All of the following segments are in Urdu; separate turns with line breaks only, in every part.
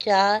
4,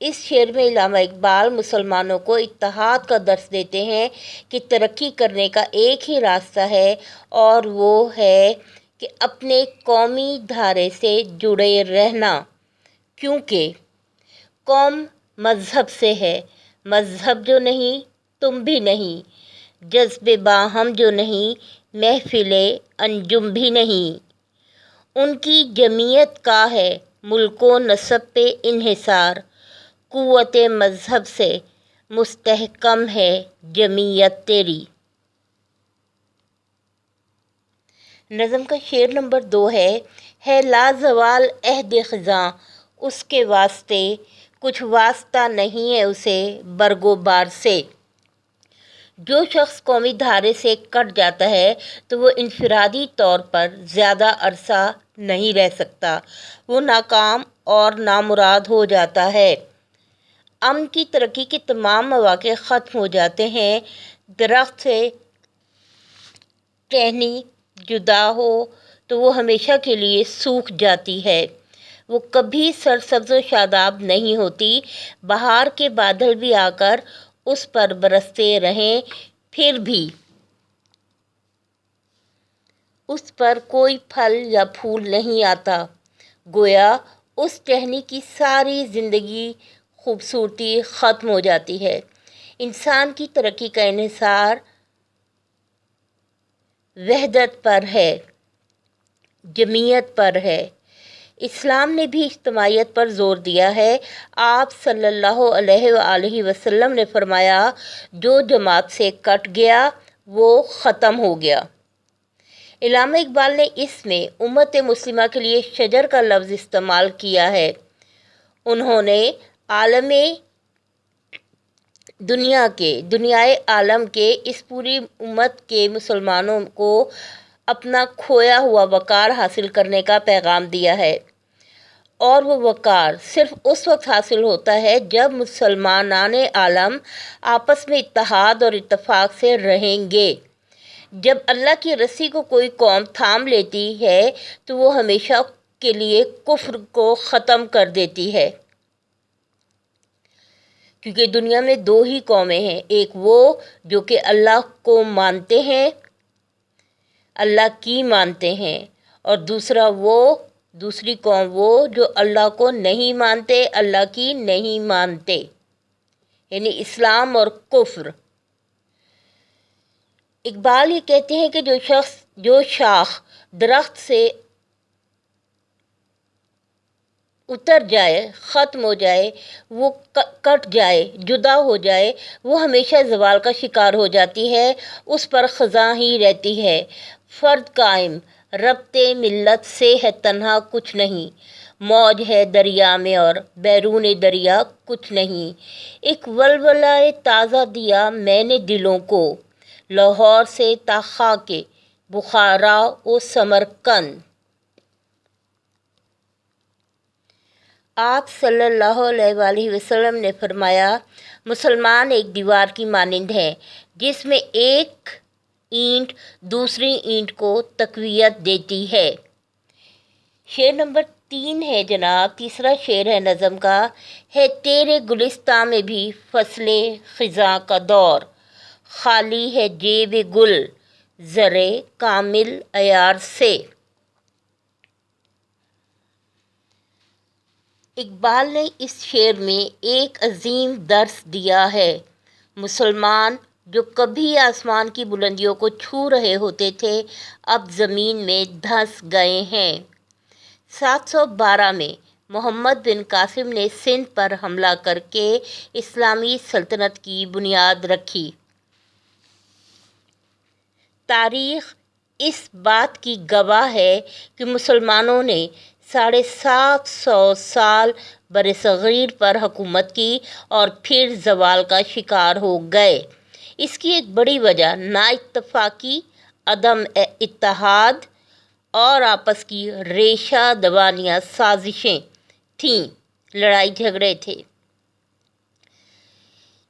اس شعر میں علامہ اقبال مسلمانوں کو اتحاد کا درس دیتے ہیں کہ ترقی کرنے کا ایک ہی راستہ ہے، اور وہ ہے کہ اپنے قومی دھارے سے جڑے رہنا، کیونکہ قوم مذہب سے ہے، مذہب جو نہیں تم بھی نہیں، جذب باہم جو نہیں محفل انجم بھی نہیں، ان کی جمعیت کا ہے ملک و نسب پہ انحصار، قوت مذہب سے مستحکم ہے جمعیت تیری۔ نظم کا شعر نمبر 2 ہے لازوال عہد خزاں، اس کے واسطے کچھ واسطہ نہیں ہے اسے برگ و بار سے۔ جو شخص قومی دھارے سے کٹ جاتا ہے تو وہ انفرادی طور پر زیادہ عرصہ نہیں رہ سکتا، وہ ناکام اور نامراد ہو جاتا ہے۔ امن کی ترقی کے تمام مواقع ختم ہو جاتے ہیں۔ درخت سے ٹہنی جدا ہو تو وہ ہمیشہ کے لیے سوکھ جاتی ہے، وہ کبھی سرسبز و شاداب نہیں ہوتی۔ بہار کے بادل بھی آ کر اس پر برستے رہیں، پھر بھی اس پر کوئی پھل یا پھول نہیں آتا، گویا اس ٹہنی کی ساری زندگی خوبصورتی ختم ہو جاتی ہے۔ انسان کی ترقی کا انحصار وحدت پر ہے، جمعیت پر ہے۔ اسلام نے بھی اجتماعیت پر زور دیا ہے۔ آپ صلی اللہ علیہ وآلہ وسلم نے فرمایا، جو جماعت سے کٹ گیا وہ ختم ہو گیا۔ علامہ اقبال نے اس میں امت مسلمہ کے لیے شجر کا لفظ استعمال کیا ہے۔ انہوں نے عالم دنیائے عالم کے اس پوری امت کے مسلمانوں کو اپنا کھویا ہوا وقار حاصل کرنے کا پیغام دیا ہے، اور وہ وقار صرف اس وقت حاصل ہوتا ہے جب مسلمانان عالم آپس میں اتحاد اور اتفاق سے رہیں گے۔ جب اللہ کی رسی کو کوئی قوم تھام لیتی ہے تو وہ ہمیشہ کے لیے کفر کو ختم کر دیتی ہے، کیونکہ دنیا میں 2 ہی قومیں ہیں، ایک وہ جو کہ اللہ کو مانتے ہیں، اللہ کی مانتے ہیں، اور دوسری قوم وہ جو اللہ کو نہیں مانتے، اللہ کی نہیں مانتے، یعنی اسلام اور کفر۔ اقبال یہ کہتے ہیں کہ جو شاخ درخت سے اتر جائے، ختم ہو جائے، وہ کٹ جائے، جدا ہو جائے، وہ ہمیشہ زوال کا شکار ہو جاتی ہے، اس پر خزاں ہی رہتی ہے۔ فرد قائم ربط ملت سے ہے تنہا کچھ نہیں، موج ہے دریا میں اور بیرون دریا کچھ نہیں۔ ایک ولولہ تازہ دیا میں نے دلوں کو، لاہور سے تا خاک بخارا و سمرقند۔ آپ صلی اللہ علیہ وآلہ وسلم نے فرمایا، مسلمان ایک دیوار کی مانند ہیں جس میں ایک اینٹ دوسری اینٹ کو تقویت دیتی ہے۔ شعر نمبر 3 ہے جناب، تیسرا شعر ہے نظم کا، ہے تیرے گلستان میں بھی فصل خزاں کا دور، خالی ہے جیب گل زر کامل عیار سے۔ اقبال نے اس شعر میں ایک عظیم درس دیا ہے۔ مسلمان جو کبھی آسمان کی بلندیوں کو چھو رہے ہوتے تھے اب زمین میں دھنس گئے ہیں۔ 712 میں محمد بن قاسم نے سندھ پر حملہ کر کے اسلامی سلطنت کی بنیاد رکھی۔ تاریخ اس بات کی گواہ ہے کہ مسلمانوں نے 750 سال برصغیر پر حکومت کی اور پھر زوال کا شکار ہو گئے۔ اس کی ایک بڑی وجہ نا اتفاقی، عدم اتحاد اور آپس کی ریشہ دوانیہ سازشیں تھیں، لڑائی جھگڑے تھے،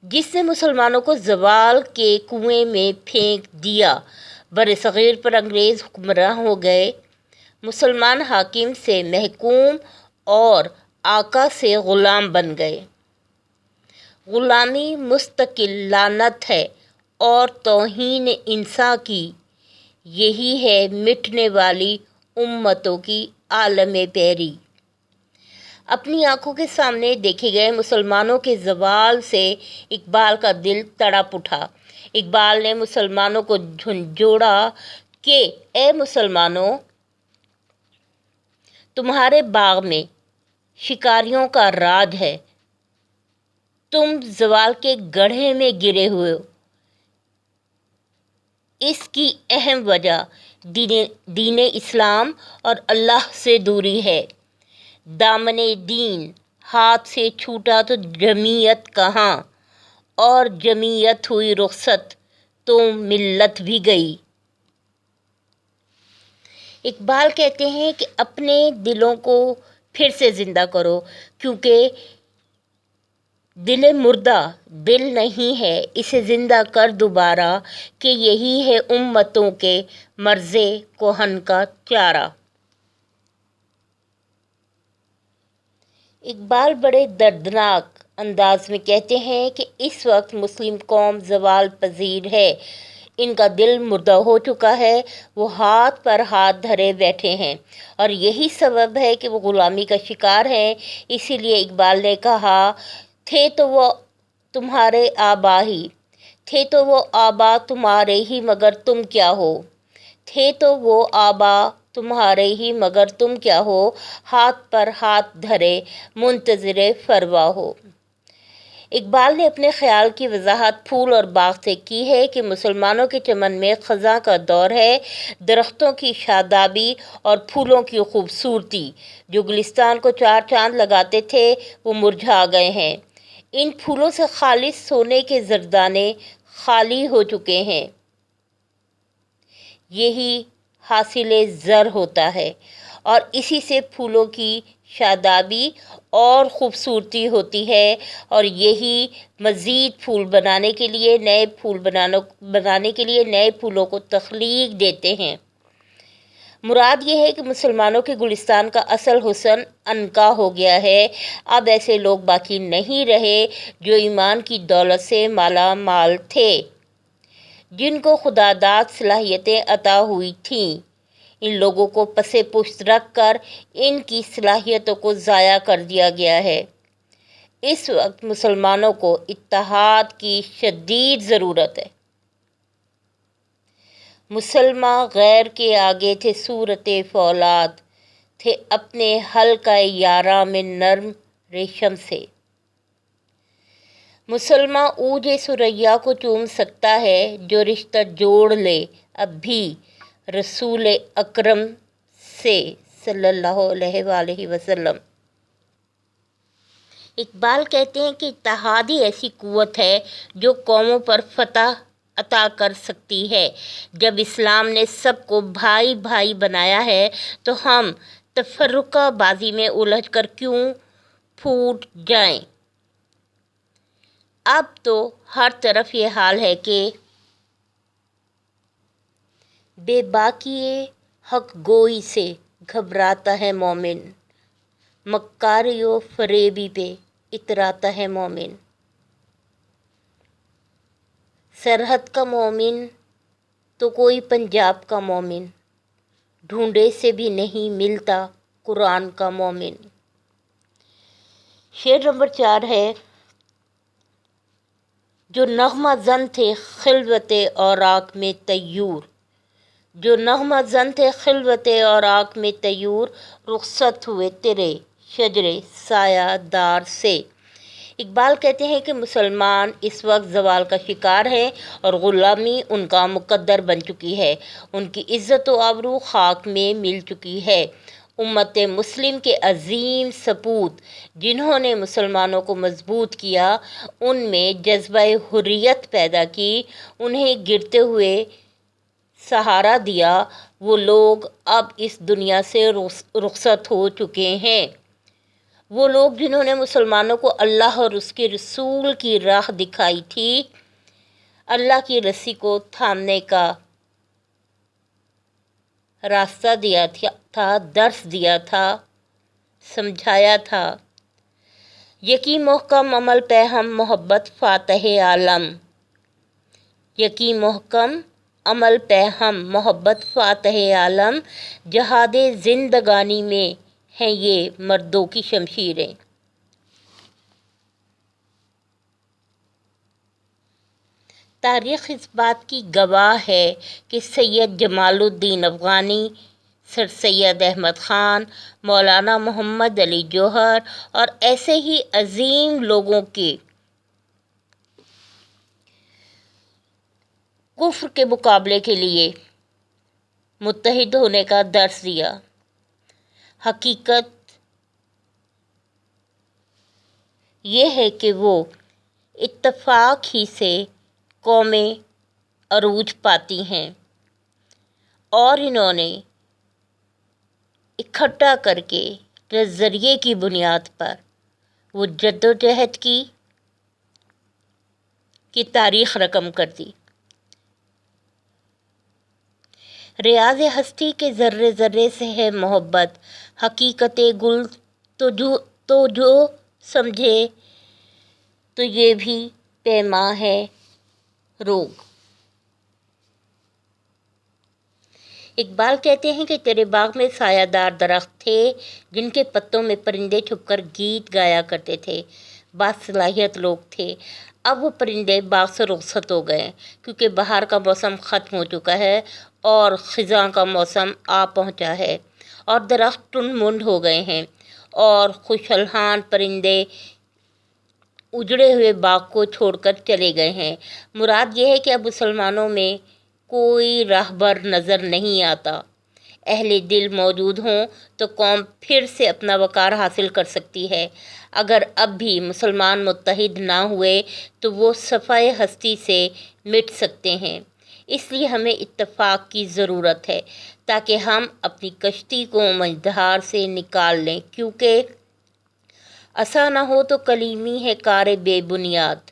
جس نے مسلمانوں کو زوال کے کنویں میں پھینک دیا۔ برصغیر پر انگریز حکمراں ہو گئے، مسلمان حاکم سے محکوم اور آقا سے غلام بن گئے۔ غلامی مستقل لعنت ہے اور توہین انسان کی، یہی ہے مٹنے والی امتوں کی عالم پیری۔ اپنی آنکھوں کے سامنے دیکھے گئے مسلمانوں کے زوال سے اقبال کا دل تڑپ اٹھا۔ اقبال نے مسلمانوں کو جھنجھوڑا کہ اے مسلمانوں، تمہارے باغ میں شکاریوں کا راج ہے، تم زوال کے گڑھے میں گرے ہوئے ہو۔ اس کی اہم وجہ دین اسلام اور اللہ سے دوری ہے۔ دامن دین ہاتھ سے چھوٹا تو جمعیت کہاں، اور جمعیت ہوئی رخصت تو ملت بھی گئی۔ اقبال کہتے ہیں کہ اپنے دلوں کو پھر سے زندہ کرو، کیونکہ دل مردہ دل نہیں ہے، اسے زندہ کر دوبارہ، کہ یہی ہے امتوں کے مرز کہن کا چارہ۔ اقبال بڑے دردناک انداز میں کہتے ہیں کہ اس وقت مسلم قوم زوال پذیر ہے، ان کا دل مردہ ہو چکا ہے، وہ ہاتھ پر ہاتھ دھرے بیٹھے ہیں، اور یہی سبب ہے کہ وہ غلامی کا شکار ہیں۔ اسی لیے اقبال نے کہا، تھے تو وہ تمہارے آبا ہی، تھے تو وہ آبا تمہارے ہی مگر تم کیا ہو، تھے تو وہ آبا تمہارے ہی مگر تم کیا ہو، ہاتھ پر ہاتھ دھرے منتظر فروا ہو۔ اقبال نے اپنے خیال کی وضاحت پھول اور باغ سے کی ہے کہ مسلمانوں کے چمن میں خزاں کا دور ہے، درختوں کی شادابی اور پھولوں کی خوبصورتی جو گلستان کو چار چاند لگاتے تھے وہ مرجھا گئے ہیں۔ ان پھولوں سے خالص سونے کے زردانے خالی ہو چکے ہیں۔ یہی حاصل زر ہوتا ہے، اور اسی سے پھولوں کی شادابی اور خوبصورتی ہوتی ہے، اور یہی مزید پھول بنانے کے لیے نئے پھولوں کو تخلیق دیتے ہیں۔ مراد یہ ہے کہ مسلمانوں کے گلستان کا اصل حسن عنقا ہو گیا ہے۔ اب ایسے لوگ باقی نہیں رہے جو ایمان کی دولت سے مالا مال تھے، جن کو خداداد صلاحیتیں عطا ہوئی تھیں۔ ان لوگوں کو پس پشت رکھ کر ان کی صلاحیتوں کو ضائع کر دیا گیا ہے۔ اس وقت مسلمانوں کو اتحاد کی شدید ضرورت ہے۔ مسلمان غیر کے آگے تھے صورت فولاد، تھے اپنے حلقۂ یاراں میں نرم ریشم سے۔ مسلمان اوج ثریا کو چوم سکتا ہے جو رشتہ جوڑ لے اب بھی رسول اکرم سے صلی اللہ علیہ وآلہ وسلم۔ اقبال کہتے ہیں کہ اتحاد ہی ایسی قوت ہے جو قوموں پر فتح عطا کر سکتی ہے۔ جب اسلام نے سب کو بھائی بھائی بنایا ہے تو ہم تفرقہ بازی میں الجھ کر کیوں پھوٹ جائیں۔ اب تو ہر طرف یہ حال ہے کہ بے باکی حق گوئی سے گھبراتا ہے مومن، مکاری و فریبی پہ اتراتا ہے مومن۔ سرحد کا مومن تو کوئی پنجاب کا مومن، ڈھونڈے سے بھی نہیں ملتا قرآن کا مومن۔ شعر نمبر 4 ہے، جو نغمہ زن تھے خلوت اوراق میں طیور، جو نغمہ زن تھے خلوت اوراق میں طیور، رخصت ہوئے تیرے شجر سایہ دار سے۔ اقبال کہتے ہیں کہ مسلمان اس وقت زوال کا شکار ہیں اور غلامی ان کا مقدر بن چکی ہے، ان کی عزت و آبرو خاک میں مل چکی ہے۔ امت مسلم کے عظیم سپوت جنہوں نے مسلمانوں کو مضبوط کیا، ان میں جذبہ حریت پیدا کی، انہیں گرتے ہوئے سہارا دیا، وہ لوگ اب اس دنیا سے رخصت ہو چکے ہیں۔ وہ لوگ جنہوں نے مسلمانوں کو اللہ اور اس کے رسول کی راہ دکھائی تھی، اللہ کی رسی کو تھامنے کا راستہ دیا تھا، درس دیا تھا، سمجھایا تھا، یکی محکم عمل پہ ہم محبت فاتح عالم، یکی محکم عمل پہ ہم محبت فاتح عالم، جہاد زندگانی میں ہیں یہ مردوں کی شمشیریں۔ تاریخ اس بات کی گواہ ہے کہ سید جمال الدین افغانی، سر سید احمد خان، مولانا محمد علی جوہر اور ایسے ہی عظیم لوگوں کے کفر کے مقابلے کے لیے متحد ہونے کا درس دیا۔ حقیقت یہ ہے کہ وہ اتفاق ہی سے قومیں عروج پاتی ہیں، اور انہوں نے اکٹھا کر کے نظریے کی بنیاد پر وہ جدوجہد کی تاریخ رقم کر دی۔ ریاض ہستی کے ذرے ذرے سے ہے محبت، حقیقت گل تو جو سمجھے تو یہ بھی پیماں ہے روگ۔ اقبال کہتے ہیں کہ تیرے باغ میں سایہ دار درخت تھے جن کے پتوں میں پرندے چھپ کر گیت گایا کرتے تھے، باصلاحیت لوگ تھے۔ اب وہ پرندے باغ سے رخصت ہو گئے کیونکہ بہار کا موسم ختم ہو چکا ہے اور خزاں کا موسم آ پہنچا ہے، اور درخت ٹنڈ منڈ ہو گئے ہیں اور خوش الحان پرندے اجڑے ہوئے باغ کو چھوڑ کر چلے گئے ہیں۔ مراد یہ ہے کہ اب مسلمانوں میں کوئی راہبر نظر نہیں آتا۔ اہل دل موجود ہوں تو قوم پھر سے اپنا وقار حاصل کر سکتی ہے۔ اگر اب بھی مسلمان متحد نہ ہوئے تو وہ صفحۂ ہستی سے مٹ سکتے ہیں۔ اس لیے ہمیں اتفاق کی ضرورت ہے تاکہ ہم اپنی کشتی کو مجدھار سے نکال لیں، کیونکہ عصا نہ ہو تو کلیمی ہے کار بے بنیاد۔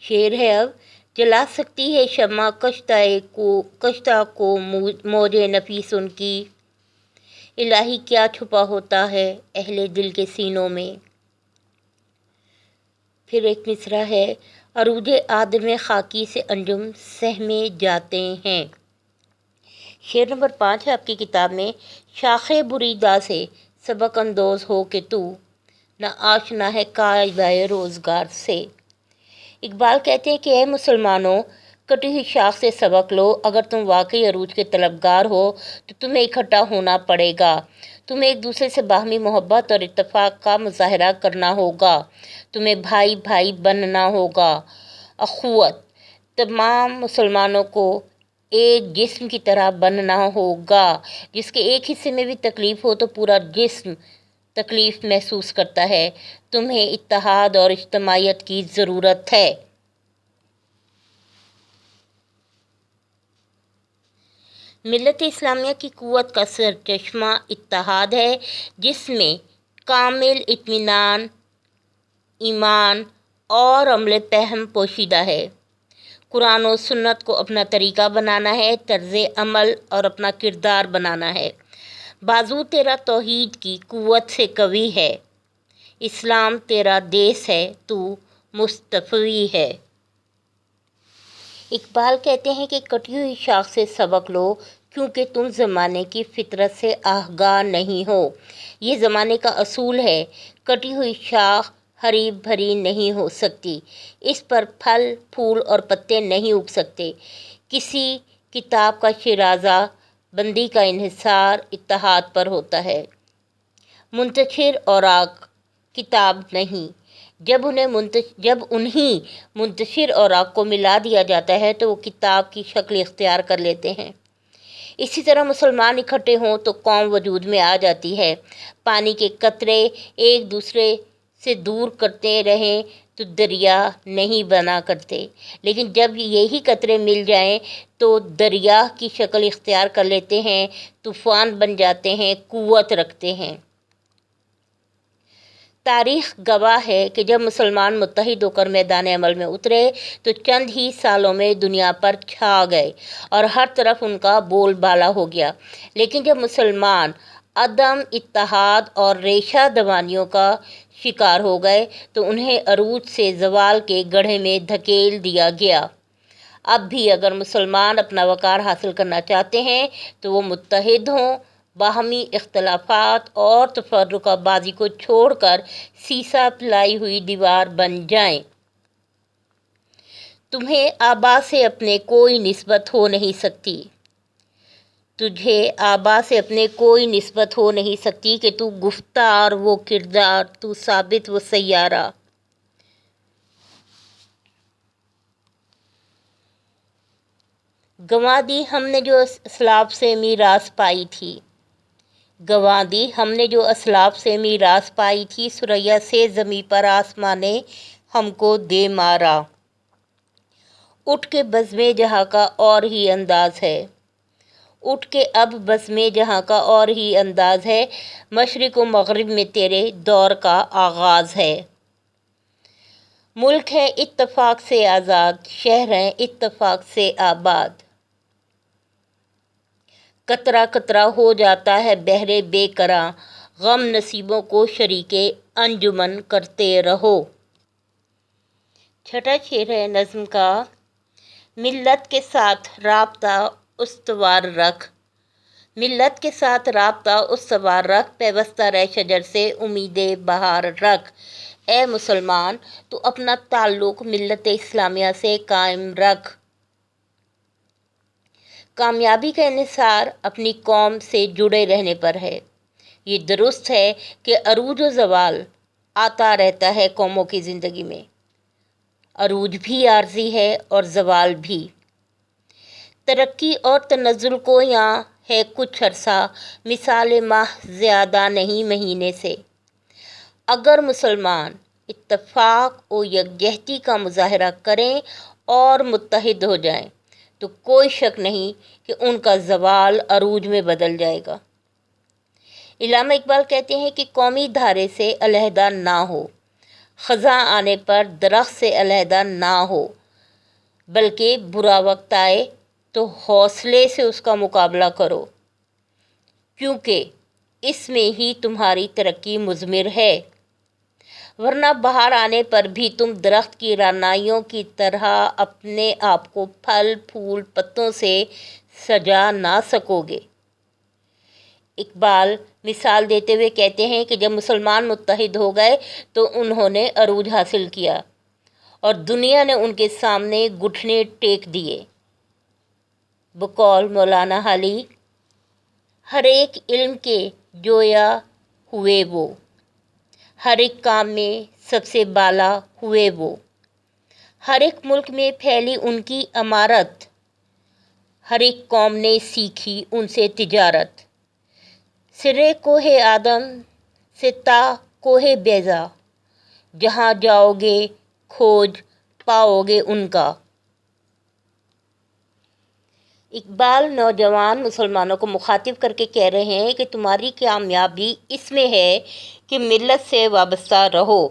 شعر ہے اب، جلا سکتی ہے شمع کشتہ کو موج نفیس ان کی، الہی کیا چھپا ہوتا ہے اہل دل کے سینوں میں۔ پھر ایک مصرع ہے، عروج آدم خاکی سے انجم سہمے جاتے ہیں۔ شعر نمبر 5 ہے آپ کی کتاب میں، شاخ بریدہ سے سبق اندوز ہو کہ تو نہ آشنا ہے قاعدہ روزگار سے۔ اقبال کہتے ہیں کہ اے مسلمانوں، کٹی ہوئی شاخ سے سبق لو۔ اگر تم واقعی عروج کے طلبگار ہو تو تمہیں اکٹھا ہونا پڑے گا، تمہیں ایک دوسرے سے باہمی محبت اور اتفاق کا مظاہرہ کرنا ہوگا، تمہیں بھائی بھائی بننا ہوگا۔ اخوت، تمام مسلمانوں کو ایک جسم کی طرح بننا ہوگا۔ جس کے ایک حصے میں بھی تکلیف ہو تو پورا جسم تکلیف محسوس کرتا ہے۔ تمہیں اتحاد اور اجتماعیت کی ضرورت ہے۔ ملت اسلامیہ کی قوت کا سرچشمہ اتحاد ہے، جس میں کامل اطمینان، ایمان اور عمل پہم پوشیدہ ہے۔ قرآن و سنت کو اپنا طریقہ بنانا ہے، طرز عمل اور اپنا کردار بنانا ہے۔ بازو تیرا توحید کی قوت سے قوی ہے، اسلام تیرا دیس ہے، تو مصطفی ہے۔ اقبال کہتے ہیں کہ کٹی ہوئی شاخ سے سبق لو کیونکہ تم زمانے کی فطرت سے آگاہ نہیں ہو۔ یہ زمانے کا اصول ہے، کٹی ہوئی شاخ ہری بھری نہیں ہو سکتی، اس پر پھل پھول اور پتے نہیں اگ سکتے۔ کسی کتاب کا شیرازہ بندی کا انحصار اتحاد پر ہوتا ہے۔ منتشر اوراق کتاب نہیں، جب انہیں منتشر اوراق کو ملا دیا جاتا ہے تو وہ کتاب کی شکل اختیار کر لیتے ہیں۔ اسی طرح مسلمان اکٹھے ہوں تو قوم وجود میں آ جاتی ہے۔ پانی کے قطرے ایک دوسرے سے دور کرتے رہیں تو دریا نہیں بنا کرتے، لیکن جب یہی قطرے مل جائیں تو دریا کی شکل اختیار کر لیتے ہیں، طوفان بن جاتے ہیں، قوت رکھتے ہیں۔ تاریخ گواہ ہے کہ جب مسلمان متحد ہو کر میدان عمل میں اترے تو چند ہی سالوں میں دنیا پر چھا گئے اور ہر طرف ان کا بول بالا ہو گیا۔ لیکن جب مسلمان عدم اتحاد اور ریشہ دوانیوں کا شکار ہو گئے تو انہیں عروج سے زوال کے گڑھے میں دھکیل دیا گیا۔ اب بھی اگر مسلمان اپنا وقار حاصل کرنا چاہتے ہیں تو وہ متحد ہوں، باہمی اختلافات اور تفرقہ بازی کو چھوڑ کر سیسا پلائی ہوئی دیوار بن جائیں۔ تمہیں آبا سے اپنے کوئی نسبت ہو نہیں سکتی، تجھے آبا سے اپنے کوئی نسبت ہو نہیں سکتی کہ تو گفتار وہ کردار، تو ثابت وہ سیارہ۔ گنوا دی ہم نے جو اسلاف سے میراث پائی تھی، گنوا دی ہم نے جو اسلاف سے میراث پائی تھی، ثریا سے زمیں پر آسماں نے ہم کو دے مارا۔ اٹھ کے بزم جہاں کا اور ہی انداز ہے، اٹھ کے اب بزم جہاں کا اور ہی انداز ہے، مشرق و مغرب میں تیرے دور کا آغاز ہے۔ ملک ہے اتفاق سے آزاد، شہر ہیں اتفاق سے آباد۔ قطرہ قطرہ ہو جاتا ہے بحر بے کراں، غم نصیبوں کو شریک انجمن کرتے رہو۔ چھٹا شعر ہے نظم کا۔ ملت کے ساتھ رابطہ استوار رکھ، ملت کے ساتھ رابطہ استوار رکھ، پیوستہ رہ شجر سے امید بہار رکھ۔ اے مسلمان، تو اپنا تعلق ملت اسلامیہ سے قائم رکھ۔ کامیابی کا انحصار اپنی قوم سے جڑے رہنے پر ہے۔ یہ درست ہے کہ عروج و زوال آتا رہتا ہے قوموں کی زندگی میں، عروج بھی عارضی ہے اور زوال بھی۔ ترقی اور تنزل کو یہاں ہے کچھ عرصہ، مثال ماہ زیادہ نہیں مہینے سے۔ اگر مسلمان اتفاق و یکجہتی کا مظاہرہ کریں اور متحد ہو جائیں تو کوئی شک نہیں کہ ان کا زوال عروج میں بدل جائے گا۔ علامہ اقبال کہتے ہیں کہ قومی دھارے سے علیحدہ نہ ہو، خزاں آنے پر درخت سے علیحدہ نہ ہو، بلکہ برا وقت آئے تو حوصلے سے اس کا مقابلہ کرو، کیونکہ اس میں ہی تمہاری ترقی مضمر ہے، ورنہ بہار آنے پر بھی تم درخت کی رعنائیوں کی طرح اپنے آپ کو پھل پھول پتوں سے سجا نہ سکو گے۔ اقبال مثال دیتے ہوئے کہتے ہیں کہ جب مسلمان متحد ہو گئے تو انہوں نے عروج حاصل کیا اور دنیا نے ان کے سامنے گھٹنے ٹیک دیے۔ بقول مولانا حالی، ہر ایک علم کے جویا ہوئے وہ، ہر ایک کام میں سب سے بالا ہوئے وہ، ہر ایک ملک میں پھیلی ان کی امارت، ہر ایک قوم نے سیکھی ان سے تجارت، سرے کوہ آدم سے تا کوہ بیضا، جہاں جاؤ گے کھوج پاؤ گے ان کا۔ اقبال نوجوان مسلمانوں کو مخاطب کر کے کہہ رہے ہیں کہ تمہاری کامیابی اس میں ہے کہ ملت سے وابستہ رہو،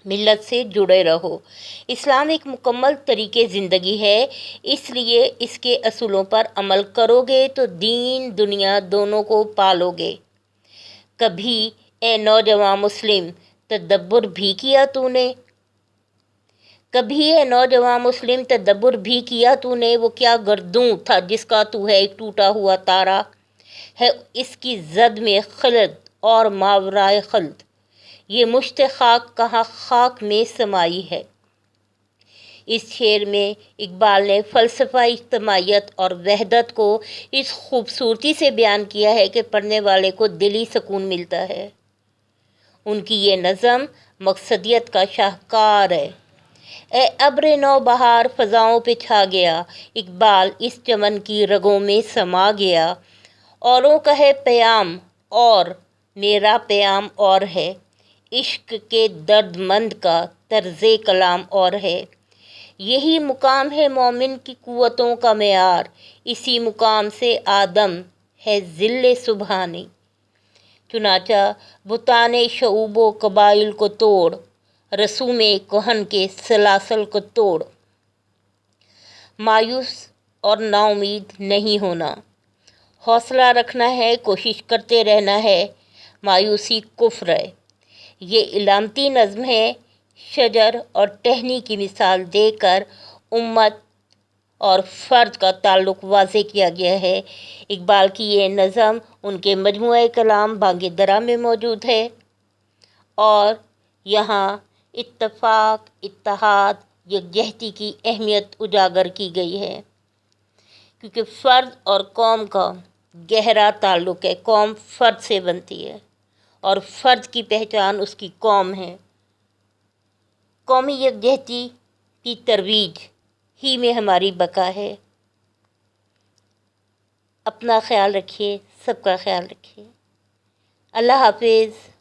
ملت سے جڑے رہو۔ اسلام ایک مکمل طریقے زندگی ہے، اس لیے اس کے اصولوں پر عمل کرو گے تو دین دنیا دونوں کو پالو گے۔ کبھی اے نوجوان مسلم تدبر بھی کیا تو نے، کبھی اے نوجوان مسلم تدبر بھی کیا تو نے، وہ کیا گردوں تھا جس کا تو ہے ایک ٹوٹا ہوا تارا، ہے اس کی زد میں خلد اور ماورائے خلد، یہ مشت خاک کہاں خاک میں سمائی ہے۔ اس شعر میں اقبال نے فلسفہ اجتماعیت اور وحدت کو اس خوبصورتی سے بیان کیا ہے کہ پڑھنے والے کو دلی سکون ملتا ہے۔ ان کی یہ نظم مقصدیت کا شاہکار ہے۔ اے ابر نو بہار فضاؤں پہ چھا گیا، اقبال اس چمن کی رگوں میں سما گیا، اوروں کا ہے پیام اور میرا پیام اور ہے، عشق کے درد مند کا طرز کلام اور ہے، یہی مقام ہے مومن کی قوتوں کا معیار، اسی مقام سے آدم ہے ذل سبحانی، چنانچہ بتان شعوب و قبائل کو توڑ، رسوم کہن کے سلاسل کو توڑ، مایوس اور نا امید نہیں ہونا، حوصلہ رکھنا ہے، کوشش کرتے رہنا ہے، مایوسی کفر ہے۔ یہ علامتی نظم ہے، شجر اور ٹہنی کی مثال دے کر امت اور فرد کا تعلق واضح کیا گیا ہے۔ اقبال کی یہ نظم ان کے مجموعہ کلام بانگ درا میں موجود ہے اور یہاں اتفاق، اتحاد، یکجہتی کی اہمیت اجاگر کی گئی ہے، کیونکہ فرد اور قوم کا گہرا تعلق ہے۔ قوم فرد سے بنتی ہے اور فرد کی پہچان اس کی قوم ہے۔ قومی یکجہتی کی ترویج ہی میں ہماری بقا ہے۔ اپنا خیال رکھیے، سب کا خیال رکھیے۔ اللہ حافظ۔